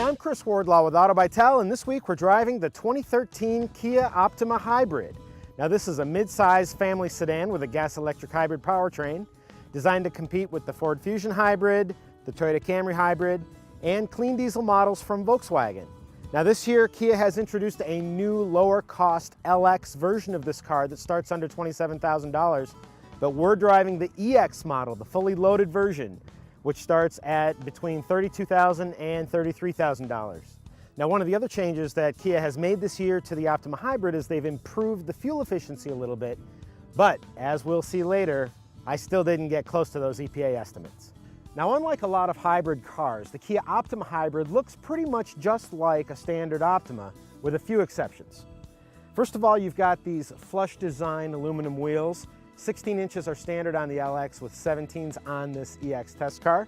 I'm Chris Wardlaw with Auto by Tel, and this week we're driving the 2013 Kia Optima Hybrid. Now this is a mid-size family sedan with a gas-electric hybrid powertrain designed to compete with the Ford Fusion Hybrid, the Toyota Camry Hybrid, and clean diesel models from Volkswagen. Now this year, Kia has introduced a new lower-cost LX version of this car that starts under $27,000, but we're driving the EX model, the fully loaded version, which starts at between $32,000 and $33,000. Now, one of the other changes that Kia has made this year to the Optima Hybrid is they've improved the fuel efficiency a little bit, but as we'll see later, I still didn't get close to those EPA estimates. Now, unlike a lot of hybrid cars, the Kia Optima Hybrid looks pretty much just like a standard Optima, with a few exceptions. First of all, you've got these flush design aluminum wheels. 16 inches are standard on the LX with 17s on this EX test car.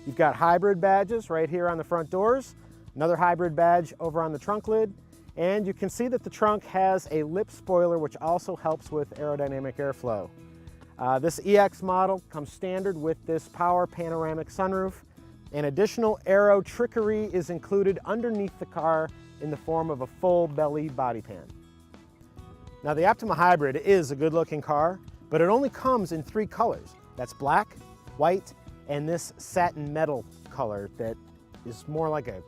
You've got hybrid badges right here on the front doors, another hybrid badge over on the trunk lid, and you can see that the trunk has a lip spoiler which also helps with aerodynamic airflow. This EX model comes standard with this power panoramic sunroof, and additional aero trickery is included underneath the car in the form of a full belly body pan. Now the Optima Hybrid is a good looking car, but it only comes in 3 colors. That's black, white, and this satin metal color that is more like a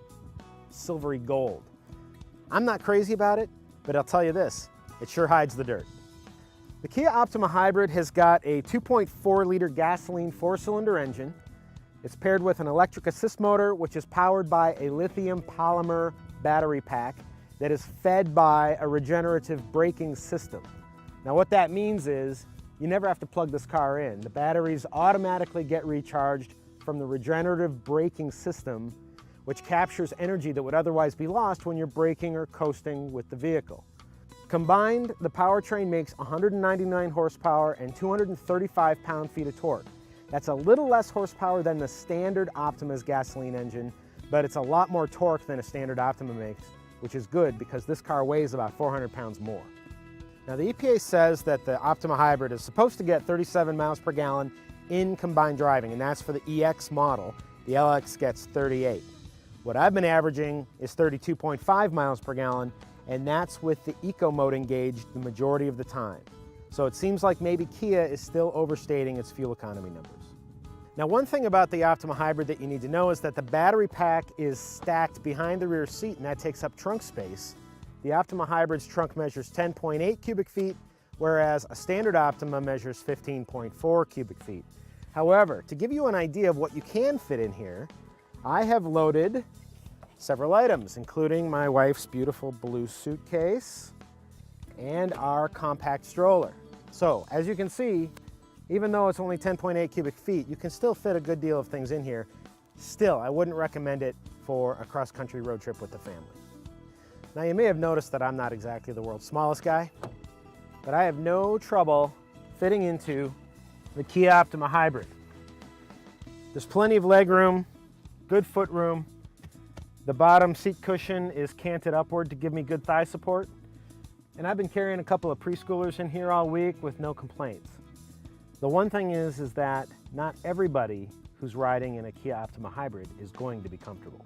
silvery gold. I'm not crazy about it, but I'll tell you this, it sure hides the dirt. The Kia Optima Hybrid has got a 2.4 liter gasoline 4-cylinder engine. It's paired with an electric assist motor, which is powered by a lithium polymer battery pack that is fed by a regenerative braking system. Now what that means is you never have to plug this car in. The batteries automatically get recharged from the regenerative braking system, which captures energy that would otherwise be lost when you're braking or coasting with the vehicle. Combined, the powertrain makes 199 horsepower and 235 pound-feet of torque. That's a little less horsepower than the standard Optima's gasoline engine, but it's a lot more torque than a standard Optima makes, which is good because this car weighs about 400 pounds more. Now the EPA says that the Optima Hybrid is supposed to get 37 miles per gallon in combined driving, and that's for the EX model. The LX gets 38. What I've been averaging is 32.5 miles per gallon, and that's with the Eco mode engaged the majority of the time. So it seems like maybe Kia is still overstating its fuel economy numbers. Now one thing about the Optima Hybrid that you need to know is that the battery pack is stacked behind the rear seat, and that takes up trunk space. The Optima Hybrid's trunk measures 10.8 cubic feet, whereas a standard Optima measures 15.4 cubic feet. However, to give you an idea of what you can fit in here, I have loaded several items, including my wife's beautiful blue suitcase and our compact stroller. So, as you can see, even though it's only 10.8 cubic feet, you can still fit a good deal of things in here. Still, I wouldn't recommend it for a cross-country road trip with the family. Now you may have noticed that I'm not exactly the world's smallest guy, but I have no trouble fitting into the Kia Optima Hybrid. There's plenty of leg room, good foot room. The bottom seat cushion is canted upward to give me good thigh support. And I've been carrying a couple of preschoolers in here all week with no complaints. The one thing is that not everybody who's riding in a Kia Optima Hybrid is going to be comfortable.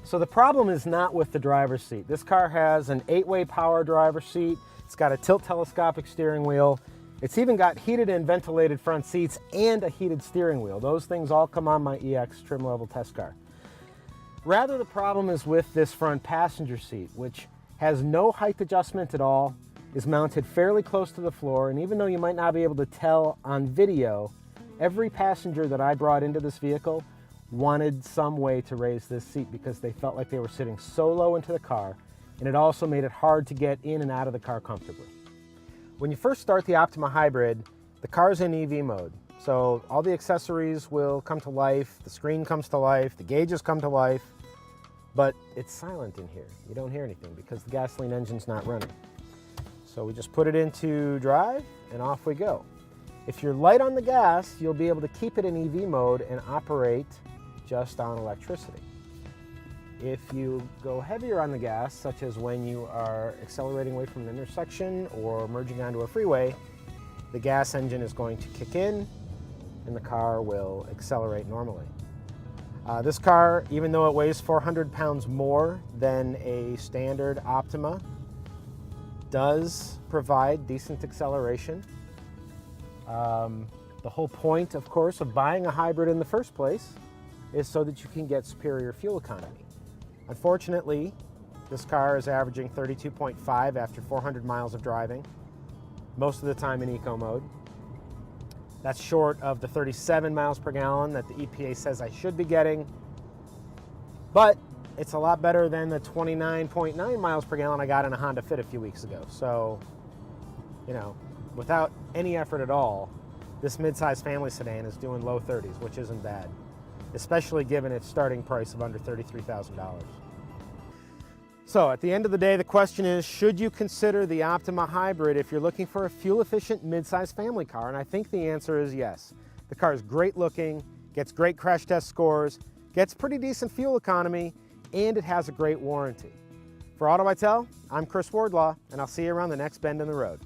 So the problem is not with the driver's seat. This car has an 8-way power driver's seat. It's got a tilt telescopic steering wheel. It's even got heated and ventilated front seats and a heated steering wheel. Those things all come on my EX trim level test car. Rather, the problem is with this front passenger seat, which has no height adjustment at all, is mounted fairly close to the floor, and even though you might not be able to tell on video, every passenger that I brought into this vehicle wanted some way to raise this seat because they felt like they were sitting so low into the car, and it also made it hard to get in and out of the car comfortably. When you first start the Optima Hybrid, the car's in EV mode, so all the accessories will come to life, the screen comes to life, the gauges come to life, but it's silent in here. You don't hear anything because the gasoline engine's not running. So we just put it into drive and off we go. If you're light on the gas, you'll be able to keep it in EV mode and operate just on electricity. If you go heavier on the gas, such as when you are accelerating away from an intersection or merging onto a freeway, the gas engine is going to kick in and the car will accelerate normally. This car, even though it weighs 400 pounds more than a standard Optima, does provide decent acceleration. The whole point, of course, of buying a hybrid in the first place is so that you can get superior fuel economy. Unfortunately, this car is averaging 32.5 after 400 miles of driving, most of the time in eco mode. That's short of the 37 miles per gallon that the EPA says I should be getting, but it's a lot better than the 29.9 miles per gallon I got in a Honda Fit a few weeks ago. So, you know, without any effort at all, this mid-size family sedan is doing low 30s, which isn't bad, especially given its starting price of under $33,000. So at the end of the day, the question is, should you consider the Optima Hybrid if you're looking for a fuel-efficient mid-size family car? And I think the answer is yes. The car is great looking, gets great crash test scores, gets pretty decent fuel economy, and it has a great warranty. For Auto by Tel, I'm Chris Wardlaw, and I'll see you around the next bend in the road.